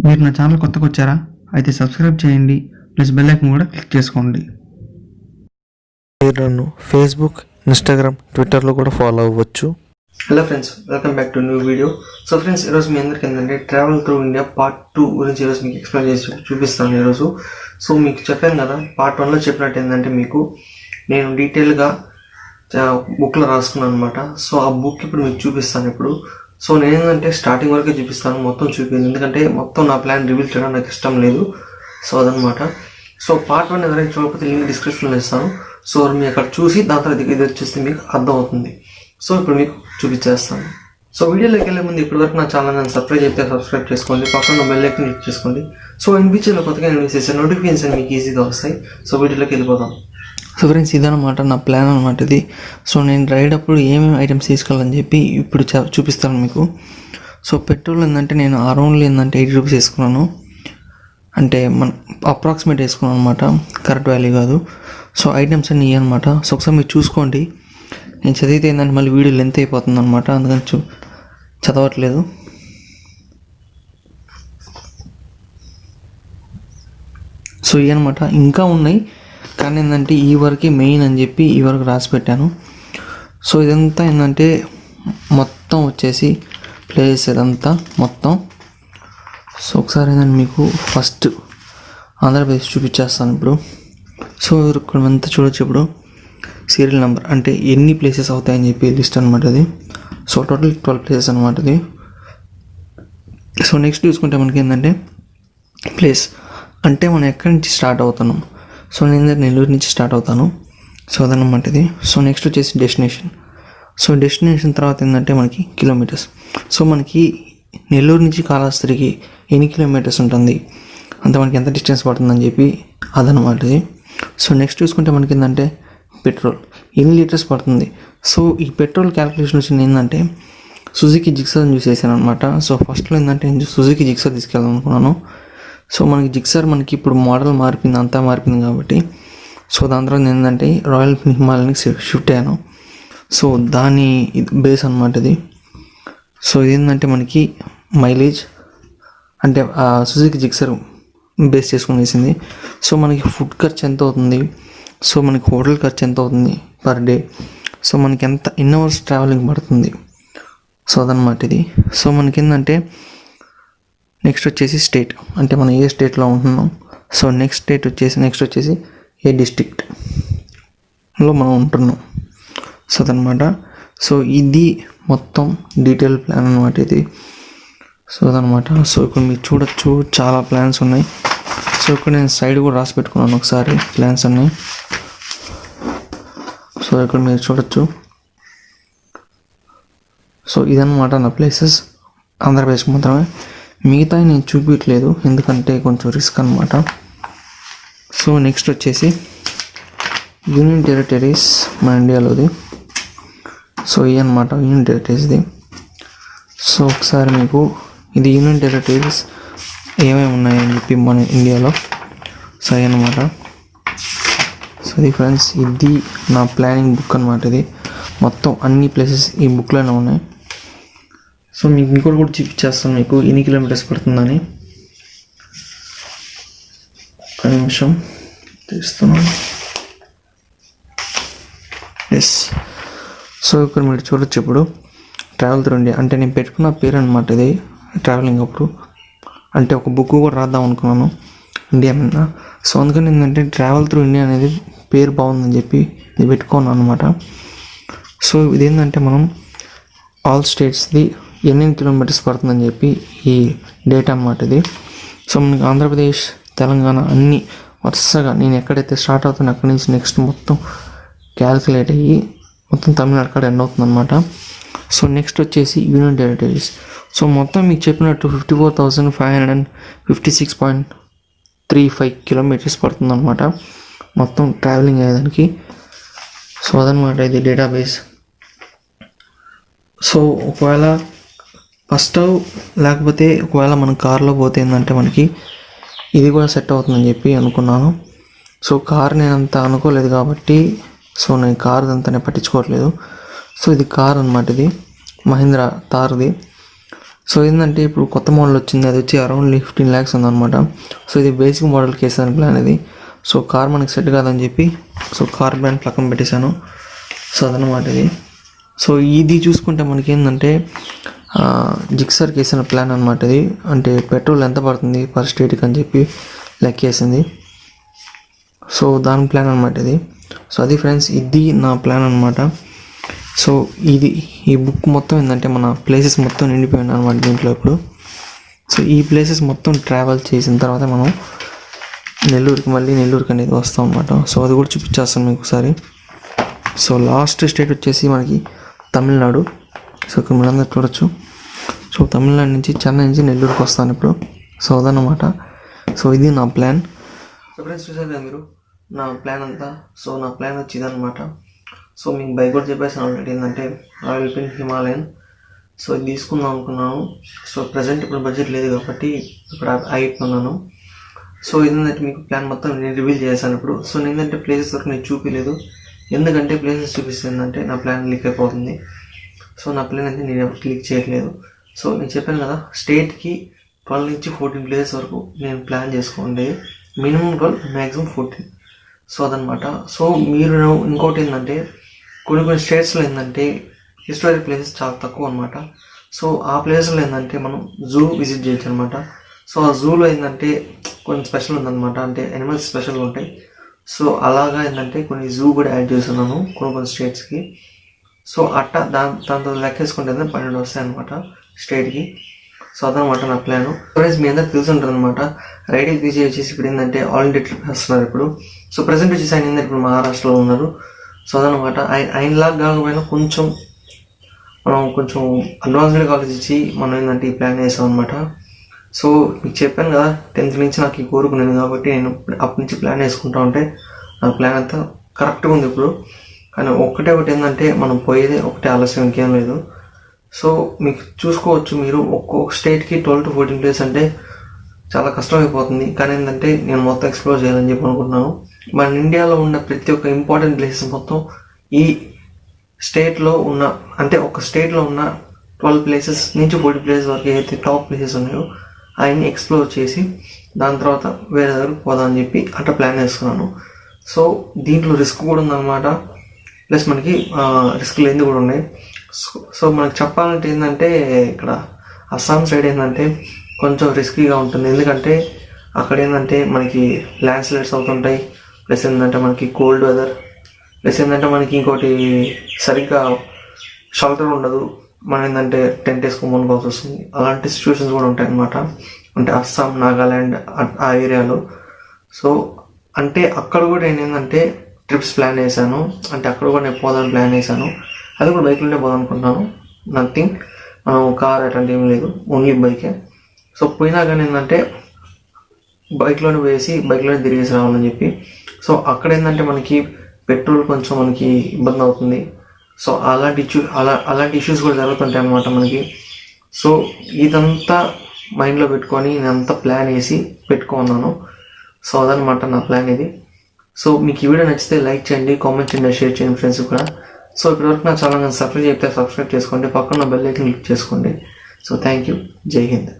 మీరు నా ఛానల్ కొత్తగా వచ్చారా? అయితే సబ్స్క్రైబ్ చేయండి, ప్లస్ బెల్ ఐకాన్ కూడా క్లిక్ చేసుకోండి. మీరు నన్ను ఫేస్బుక్, ఇన్స్టాగ్రామ్, ట్విట్టర్లో కూడా ఫాలో అవ్వచ్చు. Hello friends, welcome back to new video. So friends, ఈరోజు మీ అందరికీ ఏంటంటే ట్రావెల్ త్రూ ఇండియా పార్ట్ 2 గురించి ఈరోజు మీకు ఎక్స్ప్లెయిన్ చేసి చూపిస్తాను ఈరోజు. సో మీకు చెప్పాను కదా, పార్ట్ 1లో చెప్పినట్టు ఏంటంటే మీకు నేను డీటెయిల్గా బుక్లో రాసుకున్నాను అనమాట. సో ఆ బుక్ ఇప్పుడు మీకు చూపిస్తాను ఇప్పుడు. సో నేను ఏంటంటే స్టార్టింగ్ వరకే చూపిస్తాను, మొత్తం చూపించింది, ఎందుకంటే మొత్తం నా ప్లాన్ రివీల్ చేయడం నాకు ఇష్టం లేదు. సో అదనమాట. సో పార్ట్ 1 ఎవరైనా చూడకపోతే లింక్ డిస్క్రిప్షన్లో ఇస్తాను. సో మీరు అక్కడ చూసి దాని తర్వాత ఇది వచ్చేస్తే మీకు అర్థమవుతుంది. సో ఇప్పుడు మీకు చూపించేస్తాను. సో వీడియోలోకి వెళ్ళే ముందు ఇప్పటివరకు నా ఛానల్ నేను సబ్స్క్రైబ్ చేసుకోండి, పక్కన బెల్ ఐకాన్ క్లిక్ చేసుకోండి. సో ఇన్ఫ్యూచర్లో కొత్తగా ఇన్వెస్ట్ చేసే నోటిఫికేషన్ మీకు ఈజీగా వస్తాయి. సో వీడియోలోకి వెళ్ళిపోదాం. సో ఫ్రెండ్స్, ఇదనమాట నా ప్లాన్ అనమాట ఇది. సో నేను రైడ్ అప్పుడు ఏమేమి ఐటమ్స్ తీసుకోవాలని చెప్పి ఇప్పుడు చూపిస్తాను మీకు. సో పెట్రోల్ ఏంటంటే నేను అరౌండ్లీ ఏంటంటే 80 రూపీస్ వేసుకున్నాను, అంటే అప్రాక్సిమేట్ వేసుకున్నాను అనమాట, కరెక్ట్ వాల్యూ కాదు. సో ఐటమ్స్ అన్నీ అనమాట. సో ఒకసారి మీరు చూసుకోండి. నేను చదివితే ఏంటంటే మళ్ళీ వీడియో లెంత్ అయిపోతుంది అనమాట, అందుకని చదవట్లేదు. సో ఇవన్నమాట, ఇంకా ఉన్నాయి కానీ ఏంటంటే ఈ వరకే మెయిన్ అని చెప్పి ఈ వరకు రాసి పెట్టాను. సో ఇదంతా ఏంటంటే మొత్తం వచ్చేసి ప్లేస్ ఇదంతా మొత్తం. సో ఒకసారి ఏంటంటే మీకు ఫస్ట్ ఆంధ్రప్రదేశ్ చూపించేస్తాను ఇప్పుడు. సో ఇక్కడ అంతా చూడొచ్చు ఇప్పుడు సీరియల్ నెంబర్, అంటే ఎన్ని ప్లేసెస్ అవుతాయని చెప్పి లిస్ట్ అనమాట అది. సో టోటల్ 12 ప్లేసెస్ అనమాట అది. సో నెక్స్ట్ చూసుకుంటే మనకి ఏంటంటే ప్లేస్, అంటే మనం ఎక్కడి నుంచి స్టార్ట్ అవుతున్నాం. సో నేను నెల్లూరు నుంచి స్టార్ట్ అవుతాను. సో అదనమాట ఇది. సో నెక్స్ట్ వచ్చేసి డెస్టినేషన్. సో డెస్టినేషన్ తర్వాత ఏంటంటే మనకి కిలోమీటర్స్. సో మనకి నెల్లూరు నుంచి కాళహస్తికి ఎన్ని కిలోమీటర్స్ ఉంటుంది, అంత మనకి ఎంత డిస్టెన్స్ పడుతుందని చెప్పి అదనమాట ఇది. సో నెక్స్ట్ చూసుకుంటే మనకి ఏంటంటే పెట్రోల్ ఎన్ని లీటర్స్ పడుతుంది. సో ఈ పెట్రోల్ క్యాలిక్యులేషన్ వచ్చింది ఏంటంటే సుజుకి జిక్సర్ యూస్ చేశాను అనమాట. సో ఫస్ట్లో ఏంటంటే నేను సుజుకి జిక్సర్ తీసుకెళ్దాం అనుకున్నాను. సో మనకి జిక్సర్ మనకి ఇప్పుడు మోడల్ మారిపోయింది, అంతా మారిపోయింది కాబట్టి. సో దాని తర్వాత ఏంటంటే రాయల్ హిమాలయానికి షిఫ్ట్ అయ్యాను. సో దాని బేస్ అనమాట ఇది. సో ఇదేంటంటే మనకి మైలేజ్, అంటే సుజుకి జిక్సర్ బేస్ చేసుకుని వేసింది. సో మనకి ఫుడ్ ఖర్చు ఎంత అవుతుంది, సో మనకి హోటల్ ఖర్చు ఎంత అవుతుంది పర్ డే, సో మనకి ఎన్ని అవర్స్ ట్రావెలింగ్ పడుతుంది. సో అదనమాట ఇది. సో మనకి ఏంటంటే నెక్స్ట్ వచ్చేసి స్టేట్, అంటే మనం ఏ స్టేట్లో ఉంటున్నాం. సో నెక్స్ట్ వచ్చేసి ఏ డిస్ట్రిక్ట్లో మనం ఉంటున్నాం. సో అదనమాట. సో ఇది మొత్తం డీటెయిల్ ప్లాన్ అనమాట ఇది. సో అదనమాట. సో ఇక్కడ మీరు చూడొచ్చు చాలా ప్లాన్స్ ఉన్నాయి. సో ఇక్కడ నేను సైడ్ కూడా రాసి పెట్టుకున్నాను ఒకసారి ప్లాన్స్ అన్నీ. సో ఇక్కడ మీరు చూడొచ్చు. సో ఇదన్నమాట నా ప్లేసెస్, ఆంధ్రప్రదేశ్ మాత్రమే. మిగతా నేను చూపించట్లేదు ఎందుకంటే కొంచెం రిస్క్ అనమాట. సో నెక్స్ట్ వచ్చేసి యూనియన్ టెరిటరీస్ మన ఇండియాలోది. సో ఇది అనమాట యూనియన్ టెరిటరీస్ది. సో ఒకసారి మీకు ఇది యూనియన్ టెరిటరీస్ ఏమేమి ఉన్నాయని చెప్పి మన ఇండియాలో. సో అన్నమాట. సో ఇది ఫ్రెండ్స్, ఇది నా ప్లానింగ్ బుక్ అనమాట. ఇది మొత్తం అన్ని ప్లేసెస్ ఈ బుక్లోనే ఉన్నాయి. సో మీకు ఇంకోటి కూడా చూపించేస్తాను మీకు ఎన్ని కిలోమీటర్స్ పడుతుందని. ఒక నిమిషం తీస్తున్నాను. ఎస్. సో ఇక్కడ మీరు చూడొచ్చు ఇప్పుడు ట్రావెల్ త్రూ ఇండియా, అంటే నేను పెట్టుకున్న పేరు అనమాట ఇది. ట్రావెలింగ్ అప్పుడు అంటే ఒక బుక్ కూడా రాద్దాం అనుకున్నాను ఇండియా మీద. సో అందుకని ఏంటంటే ట్రావెల్ త్రూ ఇండియా అనేది పేరు బాగుందని చెప్పి ఇది పెట్టుకున్నాను అనమాట. సో ఇదేంటంటే మనం ఆల్ స్టేట్స్ది ఎన్ని కిలోమీటర్స్ పడుతుందని చెప్పి ఈ డేటా అనమాట ఇది. సో మనకి ఆంధ్రప్రదేశ్, తెలంగాణ అన్నీ వరుసగా నేను ఎక్కడైతే స్టార్ట్ అవుతున్నా అక్కడి నుంచి నెక్స్ట్ మొత్తం క్యాల్కులేట్ అయ్యి మొత్తం తమిళనాడు కాడ ఎండ్ అవుతుంది అనమాట. సో నెక్స్ట్ వచ్చేసి యూనియన్ టెరిటరీస్. సో మొత్తం మీకు చెప్పినట్టు 54,556.35 కిలోమీటర్స్ పడుతుంది అనమాట మొత్తం ట్రావెలింగ్ అయ్యేదానికి. సో అదనమాట ఇది డేటాబేస్. సో ఒకవేళ ఫస్ట్ లేకపోతే ఒకవేళ మనం కార్లో పోతే ఏంటంటే మనకి ఇది కూడా సెట్ అవుతుందని చెప్పి అనుకున్నాను. సో కార్ నేను అంత అనుకోలేదు కాబట్టి సో నేను కార్ అంతా నేను పట్టించుకోవట్లేదు. సో ఇది కార్ అనమాట, ఇది మహీంద్రా థార్ది. సో ఏంటంటే ఇప్పుడు కొత్త మోడల్ వచ్చింది, అది వచ్చి అరౌండ్ 15 lakhs ఉందన్నమాట. సో ఇది బేసిక్ మోడల్కి వేసాను ప్లాన్ ఇది. సో కార్ మనకి సెట్ కాదని చెప్పి సో కార్ బ్రాండ్ పక్కన పెట్టేశాను. సో అదనమాట ఇది. సో ఇది చూసుకుంటే మనకి ఏంటంటే జిక్సర్కి వేసిన ప్లాన్ అనమాట ఇది. అంటే పెట్రోల్ ఎంత పడుతుంది పర్ స్టేట్కి అని చెప్పి లెక్కేసింది. సో దాని ప్లాన్ అనమాట ఇది. సో అది ఫ్రెండ్స్, ఇది నా ప్లాన్ అనమాట. సో ఈ బుక్ మొత్తం ఏంటంటే మన ప్లేసెస్ మొత్తం నిండిపోయింది అనమాట దీంట్లో ఇప్పుడు. సో ఈ ప్లేసెస్ మొత్తం ట్రావెల్ చేసిన తర్వాత మనం నెల్లూరుకి అనేది వస్తాం అనమాట. సో అది కూడా చూపించేస్తాను మీకు ఒకసారి. సో లాస్ట్ స్టేట్ వచ్చేసి మనకి తమిళనాడు. సో ఇక్కడ మీరందరూ చూడొచ్చు. సో తమిళనాడు నుంచి చెన్నై నుంచి నెల్లూరుకి వస్తాను ఇప్పుడు. సో అదన్నమాట. సో ఇది నా ప్లాన్. సో ఫ్రెండ్స్ చూసారు కదా మీరు నా ప్లాన్ అంతా. సో నా ప్లాన్ వచ్చి ఇదనమాట. సో మీకు బైక్ కూడా చెప్పేసాను ఆల్రెడీ, ఏంటంటే రాయల్ ఎన్ఫీల్డ్ హిమాలయన్. సో ఇది తీసుకుందాం అనుకున్నాను. సో ప్రజెంట్ ఇప్పుడు బడ్జెట్ లేదు కాబట్టి ఇప్పుడు అయిపోతున్నాను. సో ఏంటంటే మీకు ప్లాన్ మొత్తం నేను రివీల్ చేశాను ఇప్పుడు. సో ఏంటంటే ప్లేసెస్ వరకు నేను చూపించలేదు, ఎందుకంటే ప్లేసెస్ చూపిస్తే ఏంటంటే నా ప్లాన్ లీక్ అయిపోతుంది. సో నా ప్లాన్ అయితే నేను ఎవరికి లీక్ చేయట్లేదు. సో నేను చెప్పాను కదా, స్టేట్కి 12 నుంచి 14 ప్లేసెస్ వరకు నేను ప్లాన్ చేసుకోండి. Minimum 12, maximum 14. సో అదనమాట. సో మీరు ఇంకోటి ఏంటంటే కొన్ని స్టేట్స్లో ఏంటంటే హిస్టారిక్ ప్లేసెస్ చాలా తక్కువ అనమాట. సో ఆ ప్లేసెస్లో ఏంటంటే మనం జూ విజిట్ చేయొచ్చు అనమాట. సో ఆ జూలో ఏంటంటే కొన్ని స్పెషల్ ఉందన్నమాట, అంటే యానిమల్స్ స్పెషల్గా ఉంటాయి. సో అలాగా ఏంటంటే కొన్ని జూ కూడా యాడ్ చేస్తున్నాను కొన్ని స్టేట్స్కి. సో అట్టా దాంతో లెక్కేసుకుంటే 12 వస్తాయి అనమాట స్టేట్కి. సో అదనమాట నా ప్లాను. ఫ్రెండ్స్ మీ అందరికి తెలిసి ఉంటుంది అనమాట, రైడింగ్ పీజీ వచ్చేసి ఇప్పుడు ఏంటంటే ఆల్ ఇండియా ట్రిప్ వస్తున్నారు ఇప్పుడు. సో ప్రజెంట్ వచ్చేసి ఆయన ఏంటంటే ఇప్పుడు మహారాష్ట్రలో ఉన్నారు. సో అదనమాట. ఆయనలాగా కాకపోయినా మనం కొంచెం అడ్వాన్స్డ్గా ఆలోచించి మనం ఏంటంటే ఈ ప్లాన్ చేసాం అనమాట. సో మీకు చెప్పాను కదా, 10th నుంచి నాకు ఈ కోరుకున్నాను కాబట్టి నేను అప్పటి నుంచి ప్లాన్ వేసుకుంటా ఉంటే నా ప్లాన్ అంతా కరెక్ట్గా ఉంది ఇప్పుడు. కానీ ఒకటి ఏంటంటే మనం పోయేదే ఒకటే ఆలస్యం, ఇంకేం లేదు. సో మీకు చూసుకోవచ్చు, మీరు ఒక్కొక్క స్టేట్కి 12 to 14 ప్లేస్ అంటే చాలా కష్టం అయిపోతుంది. కానీ ఏంటంటే నేను మొత్తం ఎక్స్ప్లోర్ చేయాలని చెప్పి అనుకుంటున్నాను. మన ఇండియాలో ఉన్న ప్రతి ఒక్క ఇంపార్టెంట్ ప్లేసెస్ మొత్తం ఈ స్టేట్లో ఉన్న, అంటే ఒక స్టేట్లో ఉన్న 12 ప్లేసెస్ నుంచి 40 ప్లేసెస్ వరకు ఏదైతే టాప్ ప్లేసెస్ ఉన్నాయో అవన్నీ ఎక్స్ప్లోర్ చేసి దాని తర్వాత వేరే దగ్గరకు పోదామని చెప్పి అట్లా ప్లాన్ చేసుకున్నాను. సో దీంట్లో రిస్క్ కూడా ఉందన్నమాట, ప్లస్ మనకి రిస్క్ లేనిది కూడా ఉన్నాయి. సో మనకు చెప్పాలంటే ఏంటంటే ఇక్కడ అస్సాం సైడ్ ఏంటంటే కొంచెం రిస్కీగా ఉంటుంది, ఎందుకంటే అక్కడ ఏంటంటే మనకి ల్యాండ్ స్లైడ్స్ అవుతుంటాయి, ప్లస్ ఏంటంటే మనకి కోల్డ్ వెదర్, ప్లస్ ఏంటంటే మనకి ఇంకోటి సరిగ్గా షెల్టర్ ఉండదు. మనం ఏంటంటే టెంట్ వేసుకొని కొనుక్కోవాల్సి వస్తుంది. అలాంటి సిచ్యువేషన్స్ కూడా ఉంటాయి అన్నమాట, అంటే అస్సాం, నాగాల్యాండ్ ఆ ఏరియాలో. సో అంటే అక్కడ కూడా నేను ఏంటంటే ట్రిప్స్ ప్లాన్ చేశాను, అంటే అక్కడ కూడా నేను పోదామని ప్లాన్ చేశాను. అది కూడా బైక్లోనే పోదాం అనుకుంటున్నాను. నథింగ్ మనం కార్ అట్లాంటి ఏం లేదు, ఓన్లీ బైకే. సో పోయినా కానీ ఏంటంటే బైక్లోనే పోయేసి బైక్లోనే తిరిగేసి రావాలని చెప్పి. సో అక్కడ ఏంటంటే మనకి పెట్రోల్ కొంచెం మనకి ఇబ్బంది అవుతుంది. సో అలాంటి ఇష్యూస్ కూడా జరుగుతుంటాయి అన్నమాట మనకి. సో ఇదంతా మైండ్లో పెట్టుకొని నేనంతా ప్లాన్ వేసి పెట్టుకున్నాను. సో అదనమాట నా ప్లాన్ ఇది. సో మీకు ఈ వీడియో నచ్చితే లైక్ చేయండి, కామెంట్ చేయండి, షేర్ చేయండి ఫ్రెండ్స్ కూడా. సో ఇప్పటివరకు నా ఛానల్ సబ్స్క్రైబ్ చేసుకోండి, పక్కన బెల్ ఐకాన్ క్లిక్ చేసుకోండి. So thank you. జై హింద్.